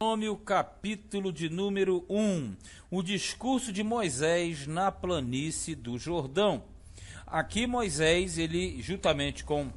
O capítulo de número 1, o discurso de Moisés na planície do Jordão. Aqui Moisés, ele juntamente com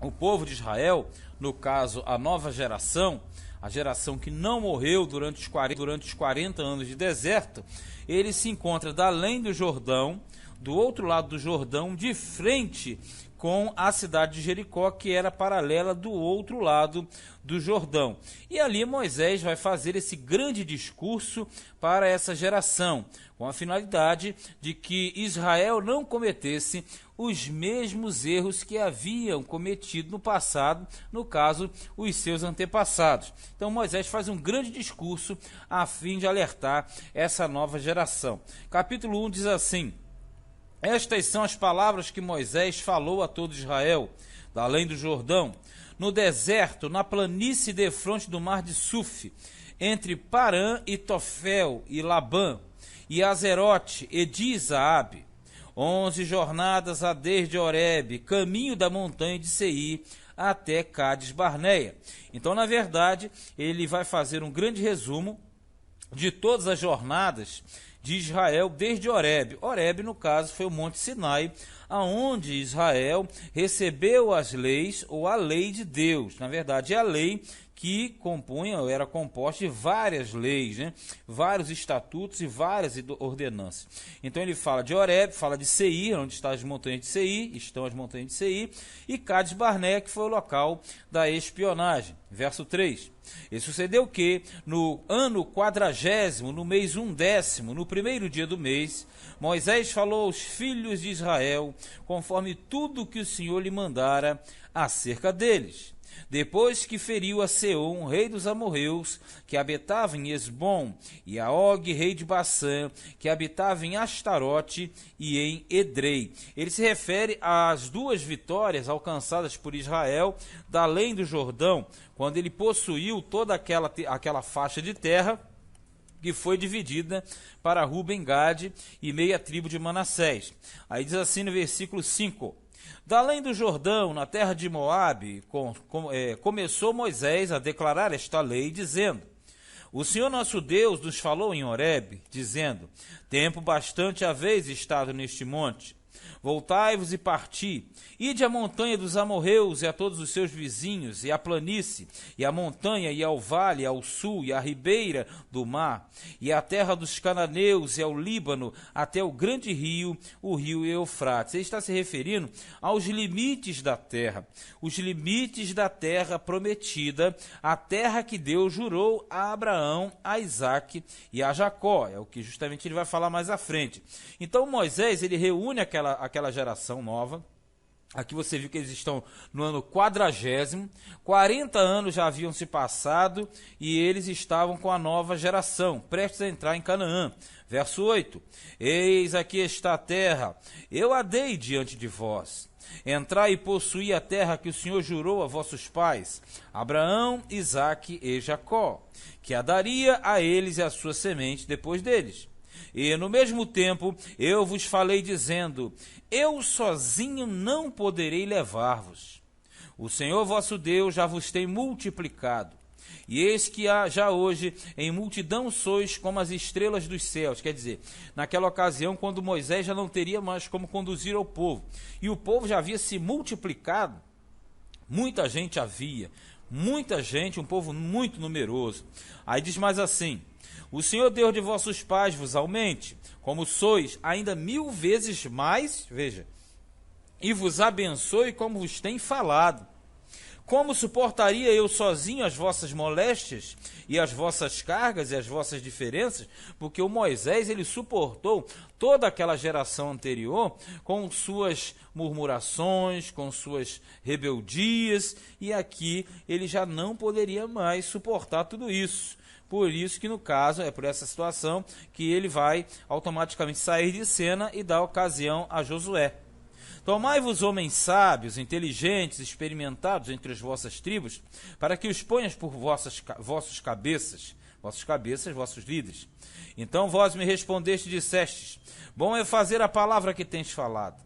o povo de Israel, no caso a nova geração, a geração que não morreu durante os 40 anos de deserto, ele se encontra da além do Jordão, do outro lado do Jordão, de frente com a cidade de Jericó, que era paralela do outro lado do Jordão. E ali Moisés vai fazer esse grande discurso para essa geração, com a finalidade de que Israel não cometesse os mesmos erros que haviam cometido no passado, no caso, os seus antepassados. Então Moisés faz um grande discurso a fim de alertar essa nova geração. Capítulo 1 diz assim: estas são as palavras que Moisés falou a todo Israel, da além do Jordão, no deserto, na planície defronte do mar de Suf, entre Parã e Tofel e Labã, e Azerote e Dizaabe, 11 jornadas a desde Horebe, caminho da montanha de Seir, até Cádiz Barneia. Então, na verdade, ele vai fazer um grande resumo de todas as jornadas de Israel desde Horebe. Horebe, no caso, foi o Monte Sinai, aonde Israel recebeu as leis, ou a lei de Deus. Na verdade, é a lei que compunha, ou era composta de várias leis, vários estatutos e várias ordenanças. Então ele fala de Horebe, fala de Seir, onde estão as montanhas de Seir, e Cádiz Barneia, que foi o local da espionagem. Verso 3. E sucedeu que, no ano 40º, no mês 1º, no primeiro dia do mês, Moisés falou aos filhos de Israel, conforme tudo que o Senhor lhe mandara acerca deles. Depois que feriu a Seom, rei dos amorreus, que habitava em Esbom, e a Og, rei de Bassã, que habitava em Astarote e em Edrei. Ele se refere às duas vitórias alcançadas por Israel da além do Jordão, quando ele possuiu toda aquela faixa de terra que foi dividida para Ruben, Gade e meia tribo de Manassés. Aí diz assim no versículo 5: da além do Jordão, na terra de Moabe, começou Moisés a declarar esta lei, dizendo: o Senhor nosso Deus nos falou em Horebe, dizendo: tempo bastante haveis estado neste monte. Voltai-vos e parti, ide à montanha dos amorreus e a todos os seus vizinhos, e à planície, e à montanha, e ao vale, ao sul, e à ribeira do mar, e à terra dos cananeus, e ao Líbano, até o grande rio, o rio Eufrates. Ele está se referindo aos limites da terra, os limites da terra prometida, a terra que Deus jurou a Abraão, a Isaque e a Jacó. É o que justamente ele vai falar mais à frente. Então Moisés, ele reúne aquela geração nova. Aqui você viu que eles estão no ano 40º, 40 anos já haviam se passado e eles estavam com a nova geração, prestes a entrar em Canaã. Verso 8: eis aqui está a terra, eu a dei diante de vós. Entrai e possuí a terra que o Senhor jurou a vossos pais, Abraão, Isaque e Jacó, que a daria a eles e a sua semente depois deles. E no mesmo tempo eu vos falei dizendo: eu sozinho não poderei levar-vos. O Senhor vosso Deus já vos tem multiplicado. E eis que já hoje em multidão sois como as estrelas dos céus. Quer dizer, naquela ocasião, quando Moisés já não teria mais como conduzir ao povo, e o povo já havia se multiplicado, muita gente havia, muita gente, um povo muito numeroso. Aí diz mais assim: o Senhor Deus de vossos pais vos aumente, como sois, ainda 1000 vezes mais, veja, e vos abençoe como vos tem falado. Como suportaria eu sozinho as vossas moléstias e as vossas cargas e as vossas diferenças? Porque o Moisés, ele suportou toda aquela geração anterior com suas murmurações, com suas rebeldias, e aqui ele já não poderia mais suportar tudo isso. Por isso que, no caso, é por essa situação que ele vai automaticamente sair de cena e dar ocasião a Josué. Tomai-vos homens sábios, inteligentes, experimentados entre as vossas tribos, para que os ponhas por vossos cabeças, vossos líderes. Então vós me respondeste e dissestes: bom é fazer a palavra que tens falado.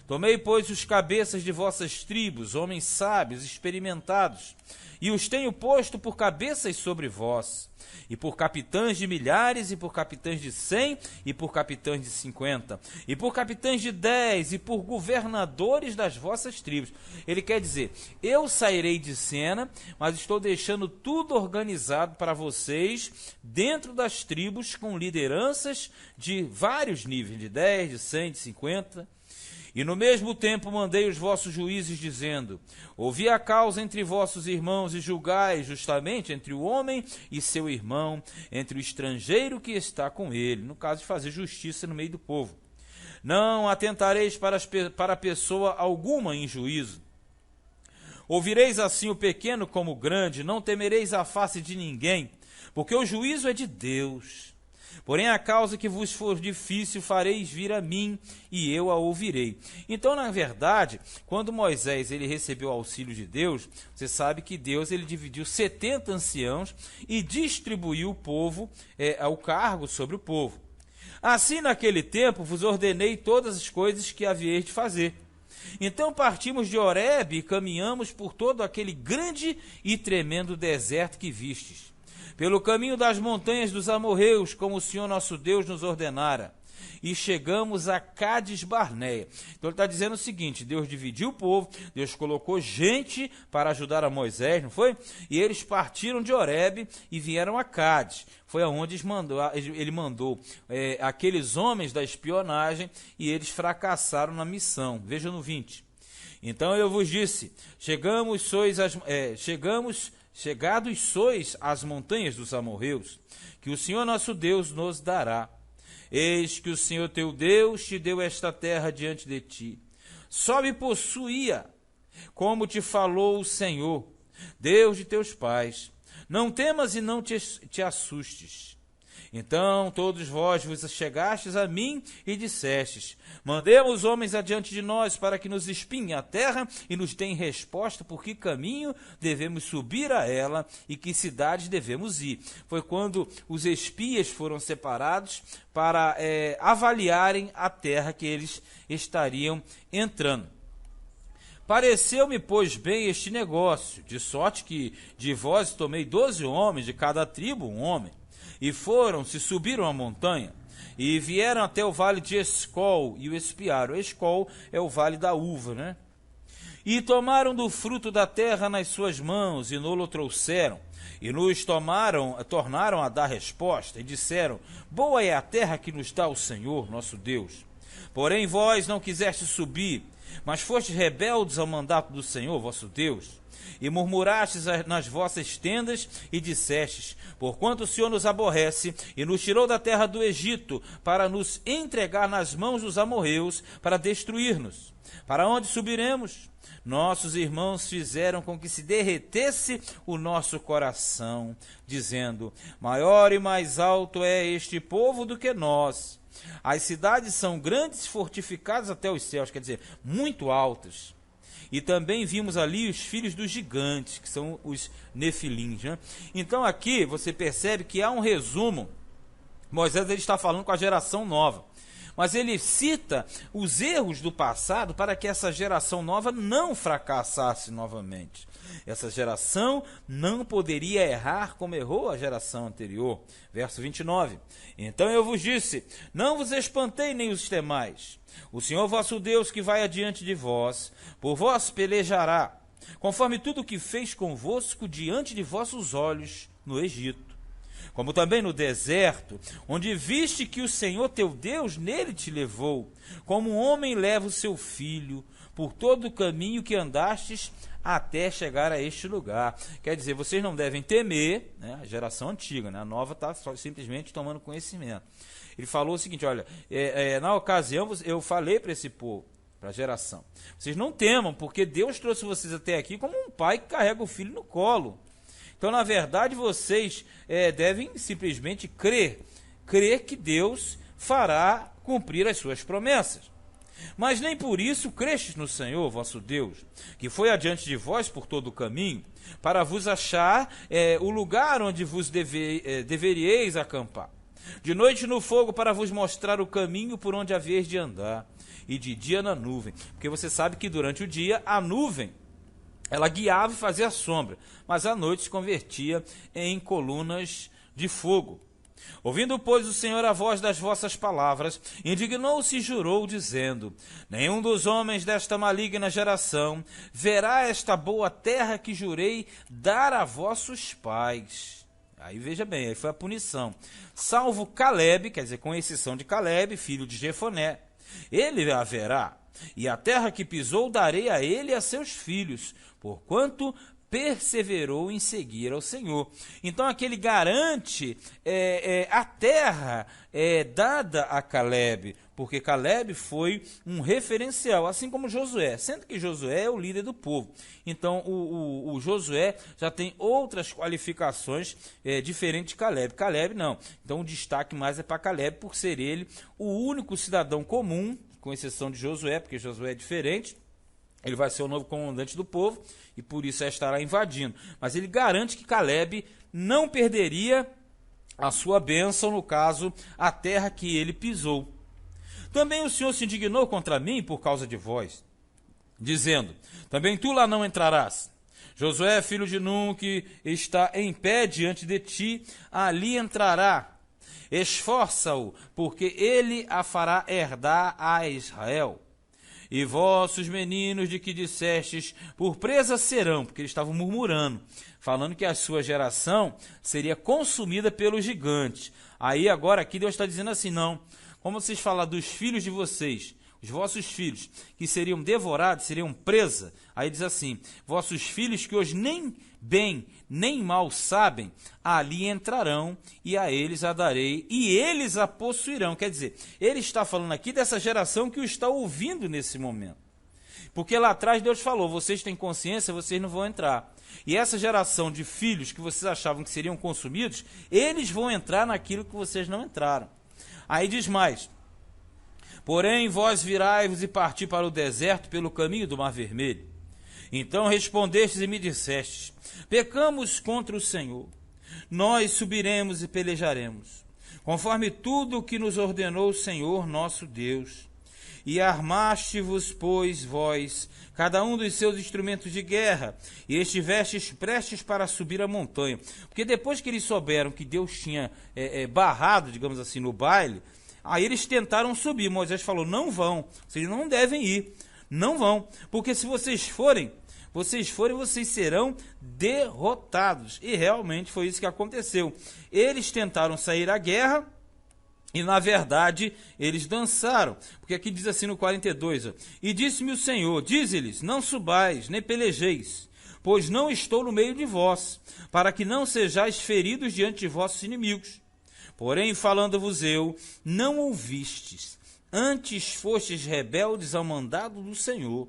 Tomei, pois, os cabeças de vossas tribos, homens sábios, experimentados, e os tenho posto por cabeças sobre vós, e por capitães de milhares, e por capitães de 100, e por capitães de 50, e por capitães de 10, e por governadores das vossas tribos. Ele quer dizer, eu sairei de cena, mas estou deixando tudo organizado para vocês, dentro das tribos, com lideranças de vários níveis, de 10, de 100, de 50, e no mesmo tempo mandei os vossos juízes, dizendo, ouvi a causa entre vossos irmãos e julgai justamente entre o homem e seu irmão, entre o estrangeiro que está com ele, no caso de fazer justiça no meio do povo. Não atentareis para pessoa alguma em juízo. Ouvireis assim o pequeno como o grande, não temereis a face de ninguém, porque o juízo é de Deus. Porém, a causa que vos for difícil, fareis vir a mim, e eu a ouvirei. Então, na verdade, quando Moisés ele recebeu o auxílio de Deus, você sabe que Deus ele dividiu 70 anciãos e distribuiu o povo, o cargo sobre o povo. Assim, naquele tempo, vos ordenei todas as coisas que havíeis de fazer. Então partimos de Horebe e caminhamos por todo aquele grande e tremendo deserto que vistes, pelo caminho das montanhas dos amorreus, como o Senhor nosso Deus nos ordenara, e chegamos a Cádiz Barneia. Então ele está dizendo o seguinte, Deus dividiu o povo, Deus colocou gente para ajudar a Moisés, não foi? E eles partiram de Horebe e vieram a Cádiz. Foi aonde ele mandou aqueles homens da espionagem e eles fracassaram na missão. Veja no 20. Então eu vos disse, chegados sois às montanhas dos amorreus, que o Senhor nosso Deus nos dará. Eis que o Senhor teu Deus te deu esta terra diante de ti. Sobe e possui-a, como te falou o Senhor, Deus de teus pais. Não temas e não te assustes. Então todos vós vos chegastes a mim e dissestes, mandemos homens adiante de nós para que nos espiem a terra e nos deem resposta por que caminho devemos subir a ela e que cidades devemos ir. Foi quando os espias foram separados para avaliarem a terra que eles estariam entrando. Pareceu-me, pois, bem este negócio, de sorte que de vós tomei 12 homens, de cada tribo um homem, e se subiram a montanha, e vieram até o vale de Escol, e o espiaram. Escol é o vale da uva, né? E tomaram do fruto da terra nas suas mãos, e nolo trouxeram, e nos tornaram a dar resposta, e disseram, boa é a terra que nos dá o Senhor, nosso Deus. Porém vós não quisestes subir, mas fostes rebeldes ao mandato do Senhor, vosso Deus, e murmurastes nas vossas tendas e dissestes, porquanto o Senhor nos aborrece e nos tirou da terra do Egito para nos entregar nas mãos dos amorreus para destruir-nos. Para onde subiremos? Nossos irmãos fizeram com que se derretesse o nosso coração, dizendo, maior e mais alto é este povo do que nós. As cidades são grandes, fortificadas até os céus, quer dizer, muito altas. E também vimos ali os filhos dos gigantes, que são os nefilins, né? Então aqui você percebe que há um resumo. Moisés ele está falando com a geração nova, mas ele cita os erros do passado para que essa geração nova não fracassasse novamente. Essa geração não poderia errar como errou a geração anterior. Verso 29. Então eu vos disse, não vos espantei nem os temais. O Senhor vosso Deus que vai adiante de vós, por vós pelejará, conforme tudo o que fez convosco diante de vossos olhos no Egito. Como também no deserto, onde viste que o Senhor teu Deus nele te levou, como um homem leva o seu filho, por todo o caminho que andastes até chegar a este lugar. Quer dizer, vocês não devem temer, né? A geração antiga, né? A nova está simplesmente tomando conhecimento. Ele falou o seguinte, olha, na ocasião eu falei para esse povo, para a geração, vocês não temam, porque Deus trouxe vocês até aqui como um pai que carrega o filho no colo. Então, na verdade, vocês devem simplesmente crer que Deus fará cumprir as suas promessas. Mas nem por isso crestes no Senhor, vosso Deus, que foi adiante de vós por todo o caminho, para vos achar o lugar onde vos deveríeis acampar. De noite no fogo para vos mostrar o caminho por onde haveis de andar, e de dia na nuvem. Porque você sabe que durante o dia a nuvem, ela guiava e fazia sombra, mas à noite se convertia em colunas de fogo. Ouvindo, pois, o Senhor a voz das vossas palavras, indignou-se e jurou, dizendo: nenhum dos homens desta maligna geração verá esta boa terra que jurei dar a vossos pais. Aí veja bem, aí foi a punição. Salvo Caleb, quer dizer, com exceção de Caleb, filho de Jefoné, ele a verá, e a terra que pisou darei a ele e a seus filhos, porquanto perseverou em seguir ao Senhor. Então aqui ele garante a terra dada a Caleb, porque Caleb foi um referencial, assim como Josué, sendo que Josué é o líder do povo. Então o Josué já tem outras qualificações diferentes de Caleb. Caleb não. Então o destaque mais é para Caleb, por ser ele o único cidadão comum, com exceção de Josué, porque Josué é diferente. Ele vai ser o novo comandante do povo e por isso estará invadindo. Mas ele garante que Caleb não perderia a sua bênção, no caso, a terra que ele pisou. Também o Senhor se indignou contra mim por causa de vós, dizendo: também tu lá não entrarás. Josué, filho de Nun, que está em pé diante de ti, ali entrará. Esforça-o, porque ele a fará herdar a Israel. E vossos meninos de que dissestes, por presa serão, porque eles estavam murmurando, falando que a sua geração seria consumida pelos gigantes. Aí agora aqui Deus está dizendo assim, não, como vocês falam dos filhos de vocês, os vossos filhos, que seriam devorados, seriam presa, aí diz assim, vossos filhos que hoje nem bem nem mal sabem, ali entrarão e a eles a darei e eles a possuirão. Quer dizer, ele está falando aqui dessa geração que o está ouvindo nesse momento. Porque lá atrás Deus falou, vocês têm consciência, vocês não vão entrar. E essa geração de filhos que vocês achavam que seriam consumidos, eles vão entrar naquilo que vocês não entraram. Aí diz mais, porém vós virai-vos e parti para o deserto pelo caminho do Mar Vermelho. Então respondestes e me dissestes, pecamos contra o Senhor, nós subiremos e pelejaremos, conforme tudo o que nos ordenou o Senhor nosso Deus. E armaste-vos, pois, vós, cada um dos seus instrumentos de guerra, e estivestes prestes para subir a montanha. Porque depois que eles souberam que Deus tinha barrado, digamos assim, no baile, aí eles tentaram subir. Moisés falou, não vão, vocês não devem ir. Não vão, porque se vocês forem, vocês serão derrotados. E realmente foi isso que aconteceu. Eles tentaram sair à guerra e, na verdade, eles dançaram. Porque aqui diz assim no 42, ó, e disse-me o Senhor, dize-lhes, não subais, nem pelejeis, pois não estou no meio de vós, para que não sejais feridos diante de vossos inimigos. Porém, falando-vos eu, não ouvistes. Antes fostes rebeldes ao mandado do Senhor,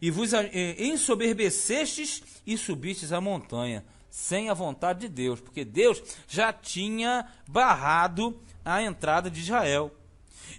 e vos ensoberbecestes e subistes a montanha, sem a vontade de Deus, porque Deus já tinha barrado a entrada de Israel.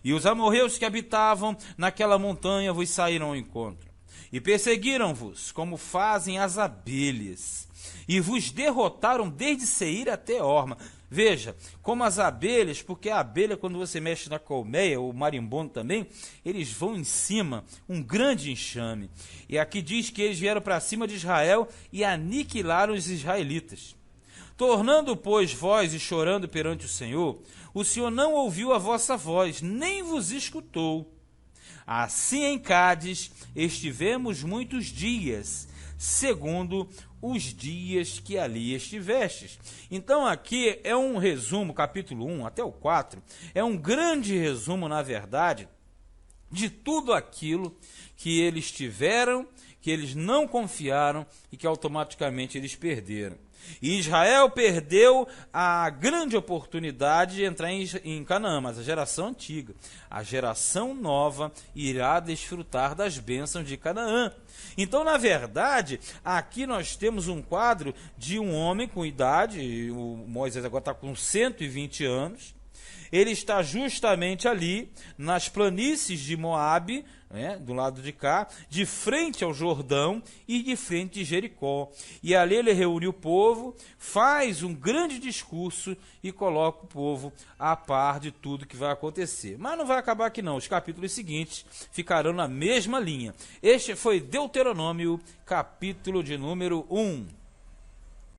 E os amorreus que habitavam naquela montanha vos saíram ao encontro, e perseguiram-vos, como fazem as abelhas, e vos derrotaram desde Seir até Horma. Veja, como as abelhas, porque a abelha, quando você mexe na colmeia, o marimbondo também, eles vão em cima, um grande enxame. E aqui diz que eles vieram para cima de Israel e aniquilaram os israelitas. Tornando, pois, vós e chorando perante o Senhor não ouviu a vossa voz, nem vos escutou. Assim em Cádiz estivemos muitos dias, segundo os dias que ali estivestes. Então aqui é um resumo, capítulo 1 até o 4, é um grande resumo, na verdade, de tudo aquilo que eles tiveram, que eles não confiaram e que automaticamente eles perderam. E Israel perdeu a grande oportunidade de entrar em Canaã, mas a geração antiga, a geração nova, irá desfrutar das bênçãos de Canaã. Então, na verdade, aqui nós temos um quadro de um homem com idade, o Moisés agora está com 120 anos, ele está justamente ali nas planícies de Moabe, né, do lado de cá, de frente ao Jordão e de frente de Jericó. E ali ele reúne o povo, faz um grande discurso e coloca o povo a par de tudo que vai acontecer. Mas não vai acabar aqui não, os capítulos seguintes ficarão na mesma linha. Este foi Deuteronômio, capítulo de número 1.